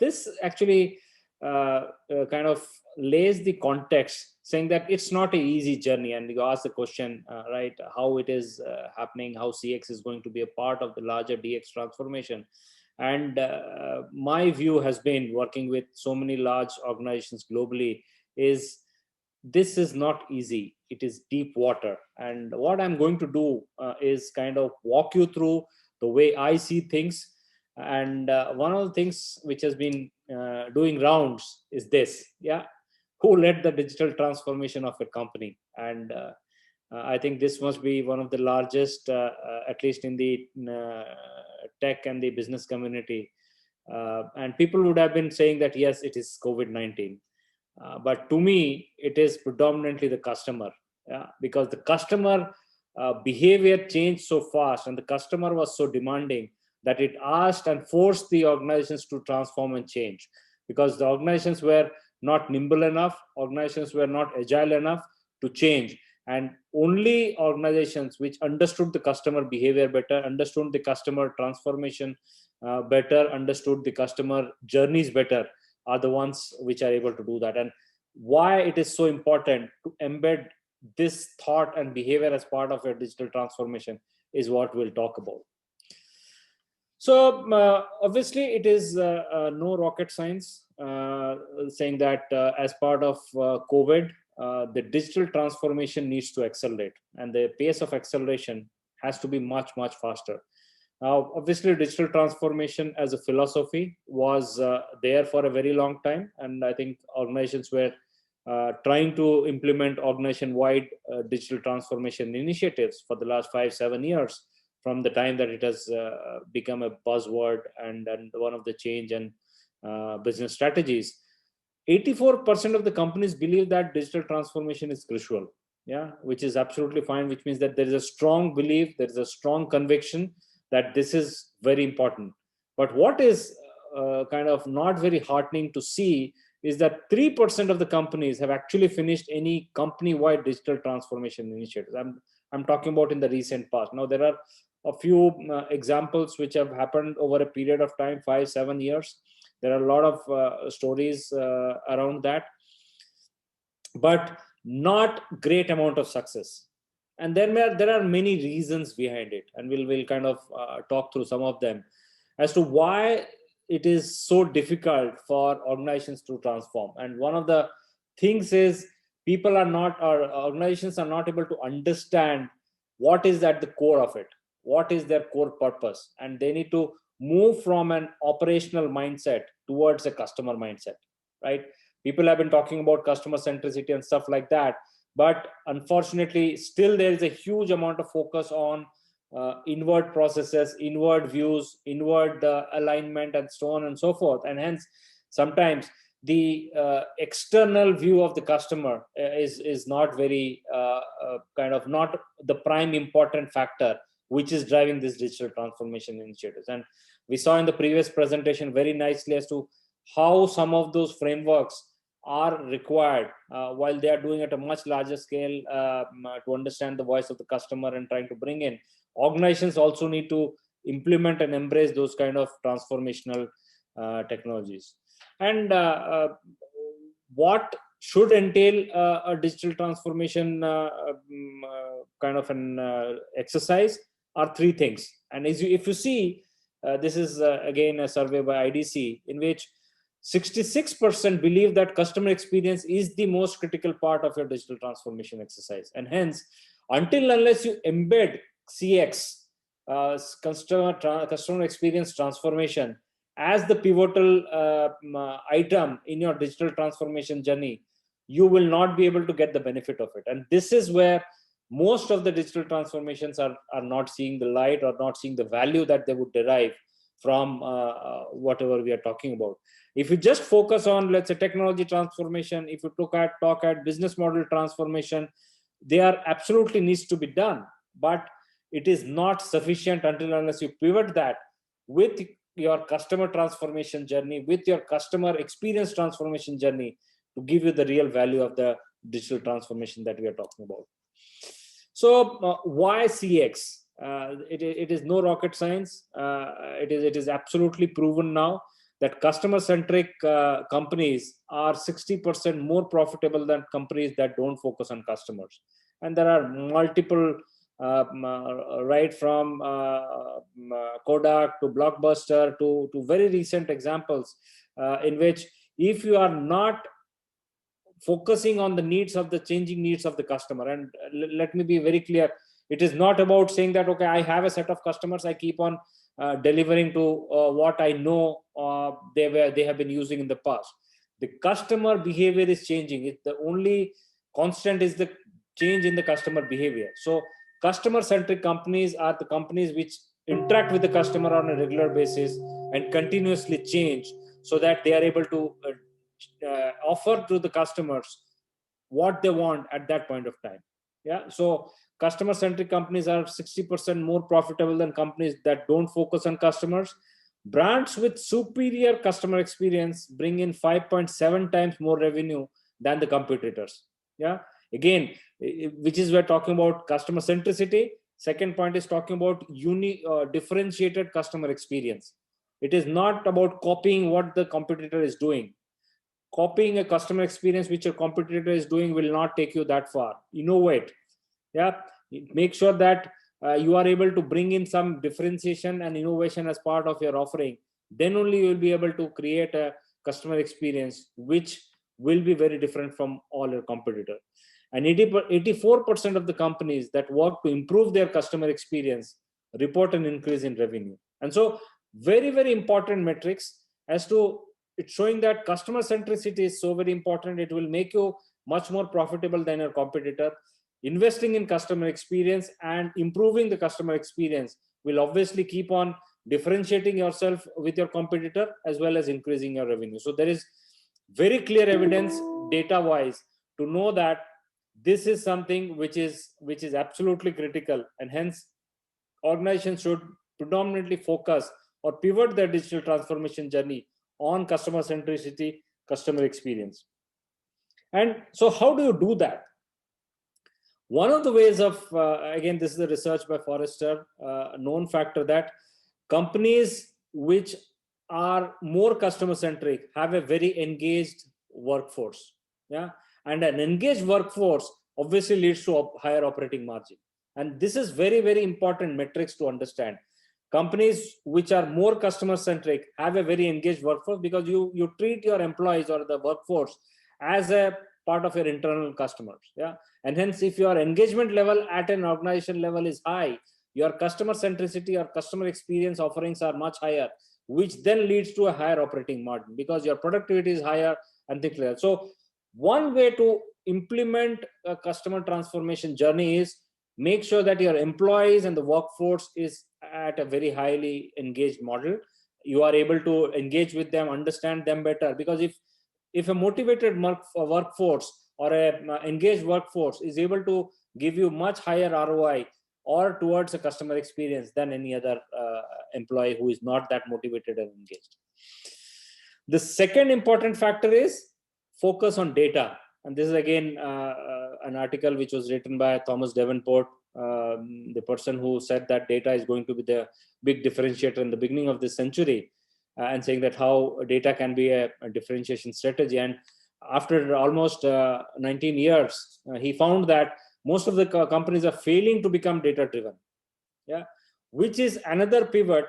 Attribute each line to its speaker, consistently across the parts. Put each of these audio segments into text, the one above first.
Speaker 1: this actually kind of lays the context, saying that it's not an easy journey. And you ask the question, right, how it is happening, how CX is going to be a part of the larger DX transformation. And my view has been, working with so many large organizations globally, is this is not easy. It is deep water. And what I'm going to do is kind of walk you through the way I see things. And one of the things which has been doing rounds is this, yeah, who led the digital transformation of a company. And I think this must be one of the largest, at least in the tech and the business community. And people would have been saying that, yes, it is COVID-19. But to me, it is predominantly the customer, yeah, because the customer behavior changed so fast, and the customer was so demanding that it asked and forced the organizations to transform and change, because the organizations were not nimble enough, organizations were not agile enough to change. And only organizations which understood the customer behavior better, understood the customer transformation better, understood the customer journeys better, are the ones which are able to do that. And why it is so important to embed this thought and behavior as part of your digital transformation is what we'll talk about. So obviously it is no rocket science saying that as part of COVID, the digital transformation needs to accelerate, and the pace of acceleration has to be much, much faster. Now, obviously, digital transformation as a philosophy was there for a very long time. And I think organizations were trying to implement organization-wide digital transformation initiatives for the last 5-7 years, from the time that it has become a buzzword and one of the change and business strategies. 84% of the companies believe that digital transformation is crucial, yeah, which is absolutely fine, which means that there is a strong belief, there is a strong conviction that this is very important. But what is kind of not very heartening to see is that 3% of the companies have actually finished any company-wide digital transformation initiatives. I'm talking about in the recent past. Now, there are a few examples which have happened over a period of time, 5-7 years. There are a lot of stories around that, but not great amount of success. And then there are many reasons behind it, and we'll kind of talk through some of them as to why it is so difficult for organizations to transform. And one of the things is people are not, or organizations are not able to understand what is at the core of it, what is their core purpose, and they need to move from an operational mindset towards a customer mindset, right? People have been talking about customer centricity and stuff like that, but unfortunately, still there is a huge amount of focus on inward processes, inward views, inward alignment, and so on and so forth. And hence, sometimes the external view of the customer is not very kind of not the prime important factor which is driving this digital transformation initiatives. And we saw in the previous presentation very nicely as to how some of those frameworks are required while they are doing at a much larger scale to understand the voice of the customer and trying to bring in. Organizations also need to implement and embrace those kind of transformational technologies. And what should entail a digital transformation kind of an exercise are three things. And if you see, this is again a survey by IDC, in which 66% believe that customer experience is the most critical part of your digital transformation exercise. And hence, until unless you embed CX, customer experience transformation, as the pivotal item in your digital transformation journey, you will not be able to get the benefit of it. And this is where most of the digital transformations are not seeing the light, or not seeing the value that they would derive from whatever we are talking about. If you just focus on, let's say, technology transformation, if you talk at business model transformation, they are absolutely needs to be done, but it is not sufficient until unless you pivot that with your customer transformation journey, with your customer experience transformation journey, to give you the real value of the digital transformation that we are talking about. So why CX? It is no rocket science. It is absolutely proven now that customer-centric companies are 60% more profitable than companies that don't focus on customers. And there are multiple, right from Kodak to Blockbuster to very recent examples in which if you are not focusing on the needs of the changing needs of the customer, and let me be very clear, it is not about saying that, okay, I have a set of customers, I keep on delivering to what I know they have been using in the past. The customer behavior is changing. The only constant is the change in the customer behavior. So customer-centric companies are the companies which interact with the customer on a regular basis and continuously change, so that they are able to offer to the customers what they want at that point of time. Yeah. So customer-centric companies are 60% more profitable than companies that don't focus on customers. Brands with superior customer experience bring in 5.7 times more revenue than the competitors. Yeah. Again, which is we're talking about customer centricity. Second point is talking about differentiated customer experience. It is not about copying what the competitor is doing. Copying a customer experience which your competitor is doing will not take you that far. Innovate. Yeah, make sure that you are able to bring in some differentiation and innovation as part of your offering. Then only you will be able to create a customer experience which will be very different from all your competitors. And 84% of the companies that work to improve their customer experience report an increase in revenue. And so very, very important metrics as to it's showing that customer centricity is so very important. It will make you much more profitable than your competitor. Investing in customer experience and improving the customer experience will obviously keep on differentiating yourself with your competitor as well as increasing your revenue. So there is very clear evidence data wise to know that this is something which is absolutely critical, and hence organizations should predominantly focus or pivot their digital transformation journey on customer centricity, customer experience. And so how do you do that? One of the ways of, again, this is a research by Forrester, a known factor that companies which are more customer centric have a very engaged workforce. Yeah. And an engaged workforce obviously leads to a higher operating margin. And this is very, very important metrics to understand. Companies which are more customer centric have a very engaged workforce because you treat your employees or the workforce as a part of your internal customers. Yeah. And hence, if your engagement level at an organization level is high, your customer centricity or customer experience offerings are much higher, which then leads to a higher operating margin because your productivity is higher and things like that. So one way to implement a customer transformation journey is make sure that your employees and the workforce is at a very highly engaged model. You are able to engage with them, understand them better, because if a motivated workforce or a engaged workforce is able to give you much higher ROI or towards a customer experience than any other employee who is not that motivated and engaged. The second important factor is focus on data. And this is again an article which was written by Thomas Davenport, the person who said that data is going to be the big differentiator in the beginning of this century, and saying that how data can be a differentiation strategy. And after almost 19 years, he found that most of the companies are failing to become data driven. Yeah, which is another pivot,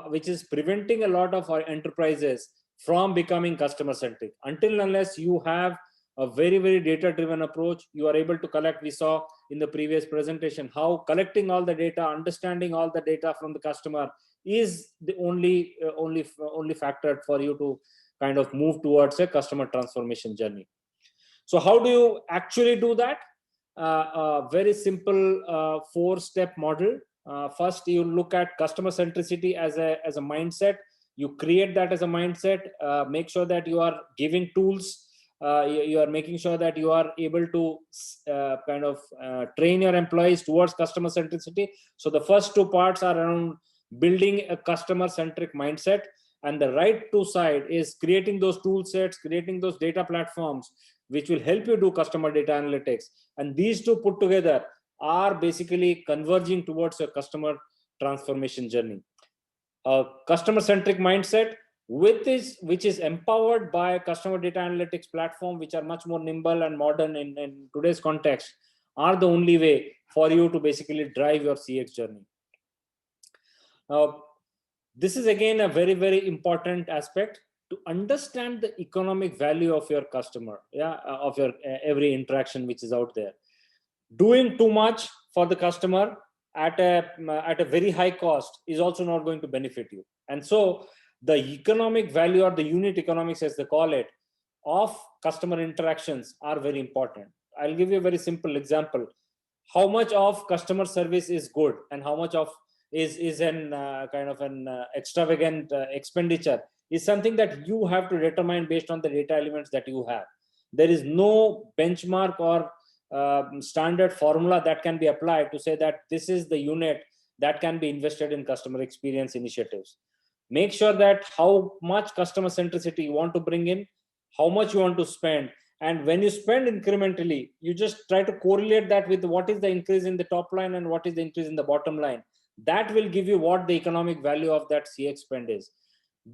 Speaker 1: which is preventing a lot of our enterprises from becoming customer centric. Until unless you have a very, very data driven approach, you are able to collect. We saw in the previous presentation how collecting all the data, understanding all the data from the customer is the only factor for you to kind of move towards a customer transformation journey. So how do you actually do that? A very simple 4-step model. First, you look at customer centricity as a mindset. You create that as a mindset. Make sure that you are giving tools. You are making sure that you are able to train your employees towards customer centricity. So the first 2 parts are around building a customer centric mindset, and the right 2 side is creating those tool sets, creating those data platforms which will help you do customer data analytics. And these 2 put together are basically converging towards a customer transformation journey. A customer centric mindset with this, which is empowered by customer data analytics platform, which are much more nimble and modern in today's context, are the only way for you to basically drive your CX journey. Now, this is again a very, very important aspect to understand the economic value of your customer, of your every interaction which is out there. Doing too much for the customer at a very high cost is also not going to benefit you. And so the economic value, or the unit economics as they call it, of customer interactions are very important. I'll give you a very simple example. How much of customer service is good and how much of is an kind of an extravagant expenditure is something that you have to determine based on the data elements that you have. There is no benchmark or standard formula that can be applied to say that this is the unit that can be invested in customer experience initiatives. Make sure that how much customer centricity you want to bring in, how much you want to spend, and when you spend incrementally, you just try to correlate that with what is the increase in the top line and what is the increase in the bottom line. That will give you what the economic value of that CX spend is.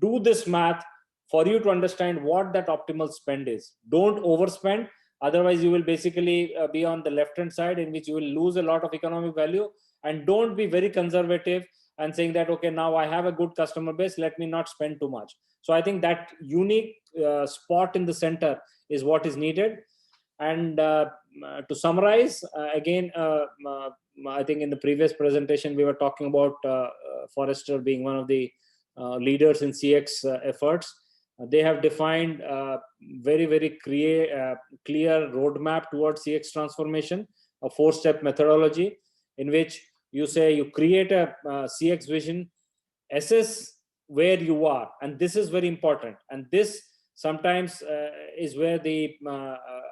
Speaker 1: Do this math for you to understand what that optimal spend is. Don't overspend. Otherwise, you will basically be on the left-hand side, in which you will lose a lot of economic value. And don't be very conservative and saying that, okay, now I have a good customer base, let me not spend too much. So I think that unique spot in the center is what is needed. And to summarize, again, I think in the previous presentation, we were talking about Forrester being one of the leaders in CX efforts. They have defined very, very clear roadmap towards CX transformation, a 4-step methodology in which you say you create a CX vision, assess where you are, and this is very important. And this sometimes is where the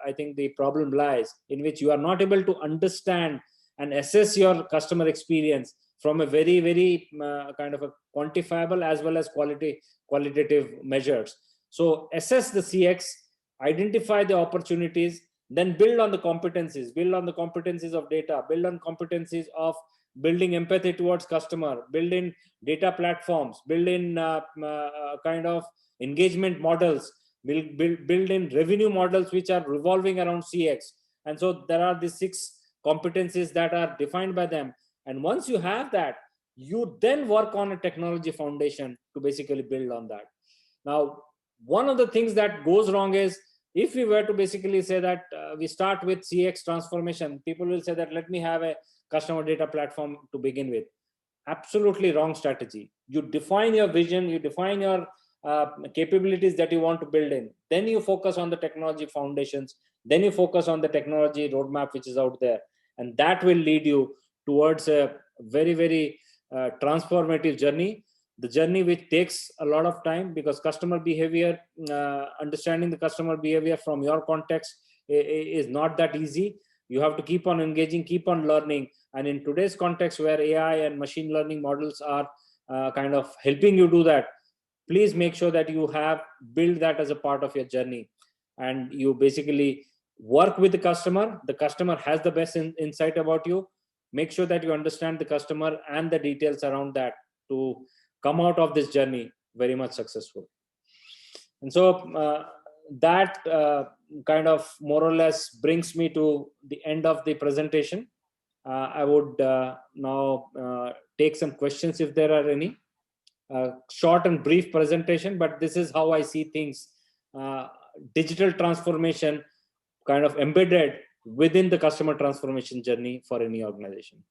Speaker 1: I think the problem lies, in which you are not able to understand and assess your customer experience from a very, very kind of a quantifiable as well as qualitative measures. So assess the CX, identify the opportunities, then build on the competencies of data, build on competencies of building empathy towards customer, build in data platforms, build in kind of engagement models, build in revenue models which are revolving around CX. And so there are these 6 competencies that are defined by them. And once you have that, you then work on a technology foundation to basically build on that. Now, one of the things that goes wrong is, if we were to basically say that we start with CX transformation, people will say that let me have a customer data platform to begin with. Absolutely wrong strategy. You define your vision, you define your capabilities that you want to build in. Then you focus on the technology foundations. Then you focus on the technology roadmap which is out there. And that will lead you towards a very, very transformative journey. The journey which takes a lot of time, because customer behavior, understanding the customer behavior from your context is not that easy. You have to keep on engaging, keep on learning. And in today's context where AI and machine learning models are kind of helping you do that, please make sure that you have built that as a part of your journey. And you basically work with the customer. The customer has the best insight about you. Make sure that you understand the customer and the details around that to come out of this journey very much successful. And so that kind of more or less brings me to the end of the presentation. I would now take some questions if there are any. Short and brief presentation, but this is how I see things. Digital transformation kind of embedded within the customer transformation journey for any organization.